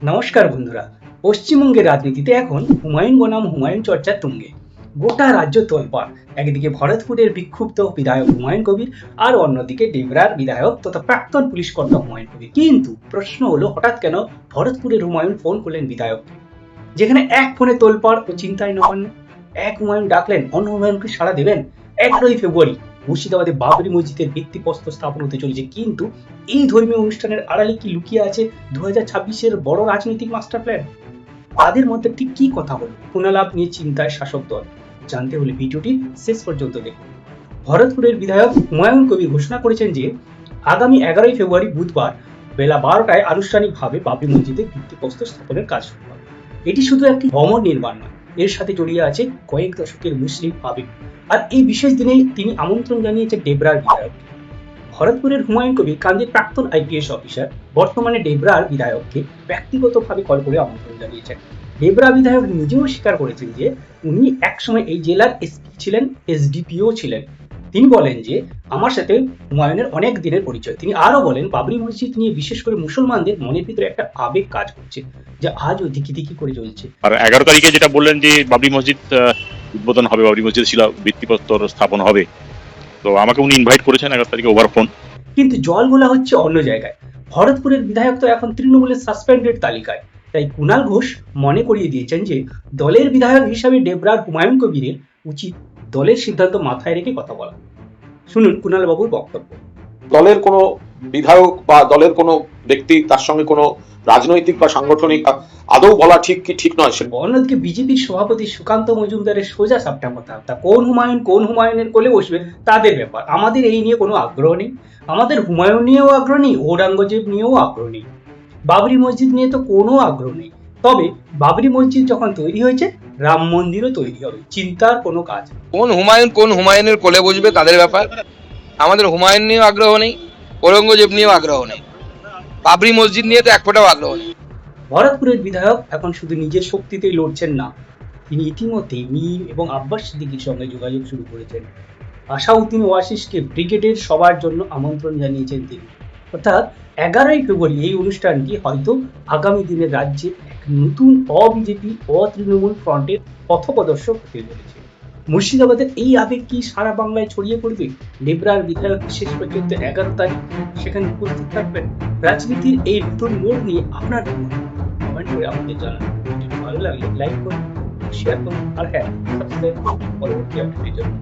নমস্কার বন্ধুরা। পশ্চিমবঙ্গের রাজনীতিতে এখন হুমায়ুন বনাম হুমায়ুন চর্চা তুঙ্গে। গোটা রাজ্য তোলপাড়। একদিকে ভরতপুরের বিক্ষুব্ধ বিধায়ক হুমায়ুন কবির, আর অন্যদিকে ডেবরার বিধায়ক তথা প্রাক্তন পুলিশ কর্তা হুমায়ুন কবির। কিন্তু প্রশ্ন হলো, হঠাৎ কেন ভরতপুরের হুমায়ুন ফোন করলেন বিধায়ককে? যেখানে এক ফোনে তোলপাড় ও চিন্তায় নবান্ন। এক হুমায়ুন ডাকলেন, অন্য হুমায়ুনকে সাড়া দেবেন। 11ই ফেব্রুয়ারি মুর্শিদাবাদে বাবরি মসজিদের ভিত্তিপ্রস্তর স্থাপন হতে চলেছে। কিন্তু এই ধর্মীয় অনুষ্ঠানের আড়ালে কি লুকিয়ে আছে 2026-এর বড় রাজনৈতিক মাস্টার প্ল্যান? তাদের মধ্যে ঠিক কি কথা হলো, পুনলাভ নিয়ে চিন্তায় শাসক দল? জানতে হলে ভিডিওটি শেষ পর্যন্ত দেখুন। ভরতপুরের বিধায়ক হুমায়ুন কবির ঘোষণা করেছেন যে আগামী 11ই ফেব্রুয়ারি বুধবার বেলা 12টায় আনুষ্ঠানিকভাবে বাবরি মসজিদের ভিত্তিপ্রস্তর স্থাপনের কাজ শুরু হবে। এটি শুধু একটি ভবন নির্মাণ নয়, এর সাথে জড়িয়ে আছে কয়েক দশকের মুসলিম আবেগ। আর এই বিশেষ দিনে তিনি আমন্ত্রণ জানিয়েছেন ডেবরার বিধায়ককে। ভরতপুরের হুমায়ুন কবির কান্দির প্রাক্তন আইপিএস অফিসার, বর্তমানে ডেবরার বিধায়ককে ব্যক্তিগতভাবে কল করে আমন্ত্রণ জানিয়েছেন। ডেবরা বিধায়ক নিজেও স্বীকার করেছেন যে উনি একসময় এই জেলার এসপি ছিলেন, এসডিপিও ছিলেন। তিনি বলেন যে আমার সাথে হুমায়ুনের অনেক দিনের পরিচয়। তিনি আরো বলেন, বাবরি মসজিদ নিয়ে বিশেষ করে মুসলমানদের মনের ভিতরে একটা আবেগ কাজ করছে, যা আজও দিকি দিকি করে চলছে। আর 11 তারিখে যেটা বললেন যে বাবরি মসজিদ উদ্বোধন হবে, বাবরি মসজিদ শিলা ভিত্তিপ্রস্তর স্থাপন হবে, তো আমাকে উনি ইনভাইট করেছেন 11 তারিখে ওভার ফোন। কিন্তু জল গোলা হচ্ছে অন্য জায়গায়। ভরতপুরের বিধায়ক তো এখন তৃণমূলের সাসপেন্ডেড তালিকায়। তাই কুণাল ঘোষ মনে করিয়ে দিয়েছেন যে দলের বিধায়ক হিসাবে ডেবরার হুমায়ুন কবিরের উচিত দলের সিদ্ধান্ত মাথায় রেখে কথা বলা। শুনুন কুণাল বাবুর বক্তব্য। দলের কোনো বিধায়ক বা দলের কোনো ব্যক্তি তার সঙ্গে কোনো রাজনৈতিক বা সাংগঠনিক আদৌ বলা ঠিক কি ঠিক নয় সে। অন্যদিকে বিজেপির সভাপতি সুকান্ত মজুমদারের সোজা সাপটা কথা, তা কোন হুমায়ুনের কোলে বসবে তাদের ব্যাপার, আমাদের এই নিয়ে কোনো আগ্রহ নেই। আমাদের হুমায়ুন নিয়েও আগ্রহ নেই, ঔরঙ্গজেব নিয়েও আগ্রহ নেই, বাবরি মসজিদ নিয়ে তো কোনো আগ্রহ নেই। তবে বাবরি মসজিদ যখন তৈরি হয়েছে, রাম মন্দিরও তৈরি হবে, চিন্তার কোনো কাজ নেই। কোন হুমায়ুনের কোলে বসবে তাদের ব্যাপার। আমাদের হুমায়ুন নিয়েও আগ্রহ নেই, ঔরঙ্গজেব নিয়েও আগ্রহ নেই, বাবরি মসজিদ নিয়ে তো এক ফোঁটাও আগ্রহ নেই। ভরতপুরের বিধায়ক এখন শুধু নিজের শক্তিতেই লড়ছেন না, তিনি ইতিমধ্যেই মীর এবং আব্বাস সিদ্দিকীর সঙ্গে যোগাযোগ শুরু করেছেন। আসাউদ্দিন ওয়াসিসকে ব্রিগেডের সবার জন্য আমন্ত্রণ জানিয়েছেন তিনি। অর্থাৎ 11ই ফেব্রুয়ারি এই অনুষ্ঠানটি হয়তো আগামী দিনের রাজ্যে এক নতুন অবিজেপি অতৃণমূল ফ্রন্টের পথপ্রদর্শক হতে চলেছে। মুর্শিদাবাদের এই আবেগ কি সারা বাংলায় ছড়িয়ে পড়বে? ডেবরার বিধায়ক শেষ পর্যন্ত 11 তারিখ সেখানে উপস্থিত থাকবেন। রাজনীতির এই নতুন মোড় নিয়ে আপনার কমেন্ট করে আমাদের জানান। ভালো লাগলে লাইক করুন, শেয়ার করুন, আর হ্যাঁ, সাবস্ক্রাইব করুন পরবর্তী আপডেটের জন্য।